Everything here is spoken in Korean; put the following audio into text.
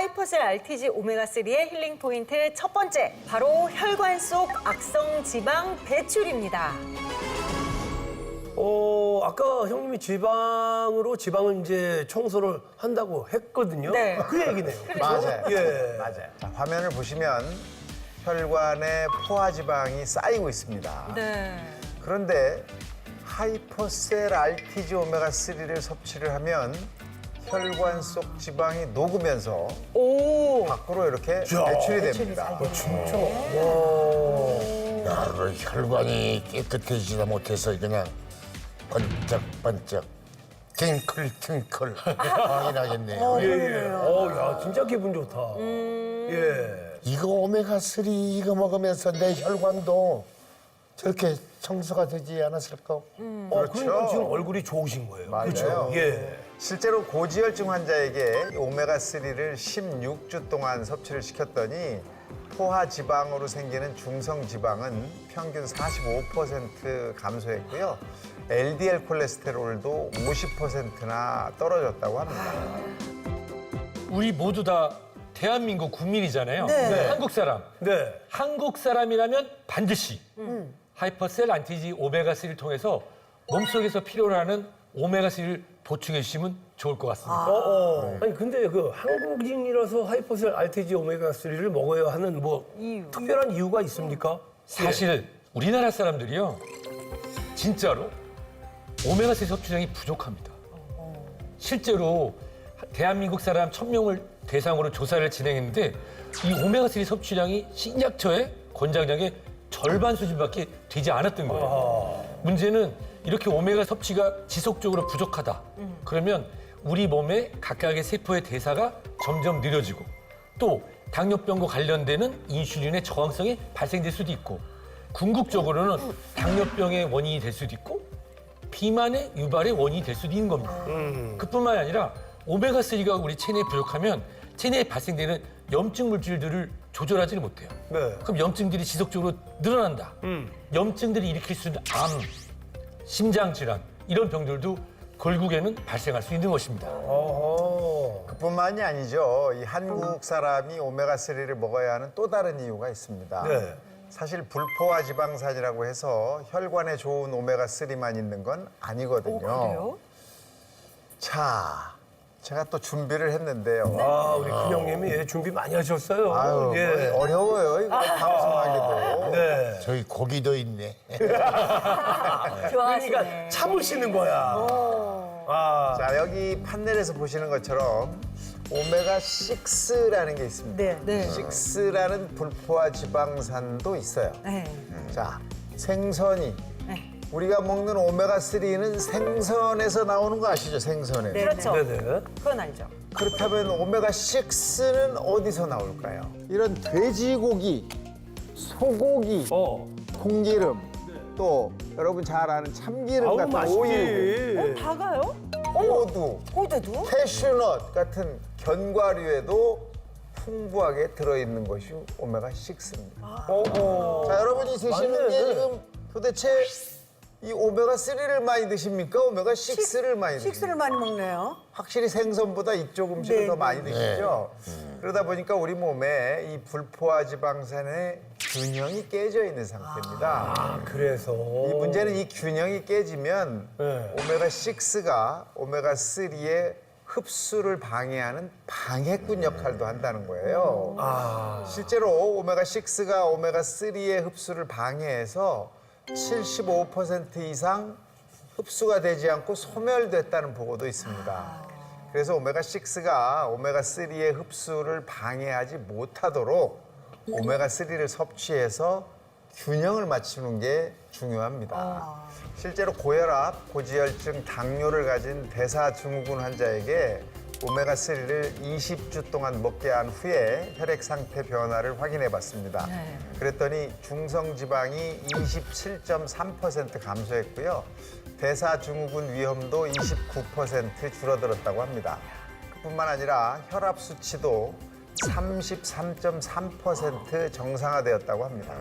하이퍼셀 RTG 오메가3의 힐링 포인트 첫 번째, 바로 혈관 속 악성 지방 배출입니다. 아까 형님이 지방을 이제 청소를 한다고 했거든요. 네. 그 얘기네요. 맞아요. 예. 맞아요. 자, 화면을 보시면 혈관에 포화지방이 쌓이고 있습니다. 네. 그런데 하이퍼셀 RTG 오메가3를 섭취를 하면 혈관 속 지방이 녹으면서 오. 밖으로 이렇게 배출이 됩니다. 진짜. 야, 그 혈관이 깨끗해지다 못해서 그냥 번쩍번쩍 팅클팅클 확인하겠네요. 예. 야, 진짜 기분 좋다. 예. 이거 오메가3 이거 먹으면서 내 혈관도 저렇게 청소가 되지 않았을까? 그러니까 지금 얼굴이 좋으신 거예요. 맞아요. 그렇죠. 예. 실제로 고지혈증 환자에게 이 오메가3를 16주 동안 섭취를 시켰더니 포화 지방으로 생기는 중성 지방은 평균 45% 감소했고요. LDL 콜레스테롤도 50%나 떨어졌다고 합니다. 우리 모두 다 대한민국 국민이잖아요. 네. 한국 사람. 네. 한국 사람이라면 반드시 하이퍼셀 안티지 오메가3를 통해서 몸속에서 필요로 하는 오메가3를 보충해 주시면 좋을 것 같습니다. 아니 근데 그 한국인이라서 하이퍼셀 RTG 오메가3를 먹어야 하는 뭐 특별한 이유가 있습니까? 사실 우리나라 사람들이요. 진짜로 오메가3 섭취량이 부족합니다. 실제로 대한민국 사람 1000명을 대상으로 조사를 진행했는데 이 오메가3 섭취량이 신약처의 권장량의 절반 수준밖에 되지 않았던 거예요. 문제는 이렇게 오메가 섭취가 지속적으로 부족하다. 그러면 우리 몸의 각각의 세포의 대사가 점점 느려지고 또 당뇨병과 관련되는 인슐린의 저항성이 발생될 수도 있고 궁극적으로는 당뇨병의 원인이 될 수도 있고 비만의 유발의 원인이 될 수도 있는 겁니다. 그뿐만 아니라 오메가3가 우리 체내에 부족하면 체내에 발생되는 염증 물질들을 조절하지를 못해요. 네. 그럼 염증들이 지속적으로 늘어난다. 염증들이 일으킬 수 있는 암, 심장질환 이런 병들도 결국에는 발생할 수 있는 것입니다. 그뿐만이 아니죠. 이 한국 사람이 오메가3를 먹어야 하는 또 다른 이유가 있습니다. 네. 사실 불포화 지방산이라고 해서 혈관에 좋은 오메가3만 있는 건 아니거든요. 그래요? 자, 제가 또 준비를 했는데요. 우리 큰 형님이 준비 많이 하셨어요. 아유, 예. 어려워요. 이거 방송하기도. 네. 저기 고기도 있네. 좋아하시네. 그러니까 참으시는 거야. 자, 여기 판넬에서 보시는 것처럼 오메가6라는 게 있습니다. 네. 네. 6라는 불포화 지방산도 있어요. 네. 자, 생선이 네. 우리가 먹는 오메가3는 생선에서 나오는 거 아시죠? 생선에. 네. 그렇죠. 네네. 그건 알죠. 그렇다면 오메가6는 어디서 나올까요? 이런 돼지고기, 소고기, 콩기름, 또 여러분 잘 아는 참기름 아우, 같은 오일, 맛있지. 다가요? 호두, 호두도? 캐슈넛 같은 견과류에도 풍부하게 들어있는 것이 오메가6입니다. 자, 여러분이 드시는 게 지금 도대체 이 오메가3를 많이 드십니까? 오메가6를 많이 드십니까? 식스를 많이 먹네요. 확실히 생선보다 이쪽 음식을 네, 더 많이 드시죠? 그러다 보니까 우리 몸에 이 불포화 지방산의 균형이 깨져 있는 상태입니다. 그래서. 이 문제는 이 균형이 깨지면 네. 오메가6가 오메가3의 흡수를 방해하는 방해꾼 역할도 한다는 거예요. 실제로 오메가6가 오메가3의 흡수를 방해해서 75% 이상 흡수가 되지 않고 소멸됐다는 보고도 있습니다. 그래서 오메가6가 오메가3의 흡수를 방해하지 못하도록 오메가3를 섭취해서 균형을 맞추는 게 중요합니다. 실제로 고혈압, 고지혈증, 당뇨를 가진 대사증후군 환자에게 오메가3를 20주 동안 먹게 한 후에 혈액 상태 변화를 확인해 봤습니다. 그랬더니 중성지방이 27.3% 감소했고요. 대사증후군 위험도 29% 줄어들었다고 합니다. 그뿐만 아니라 혈압 수치도 33.3% 정상화되었다고 합니다.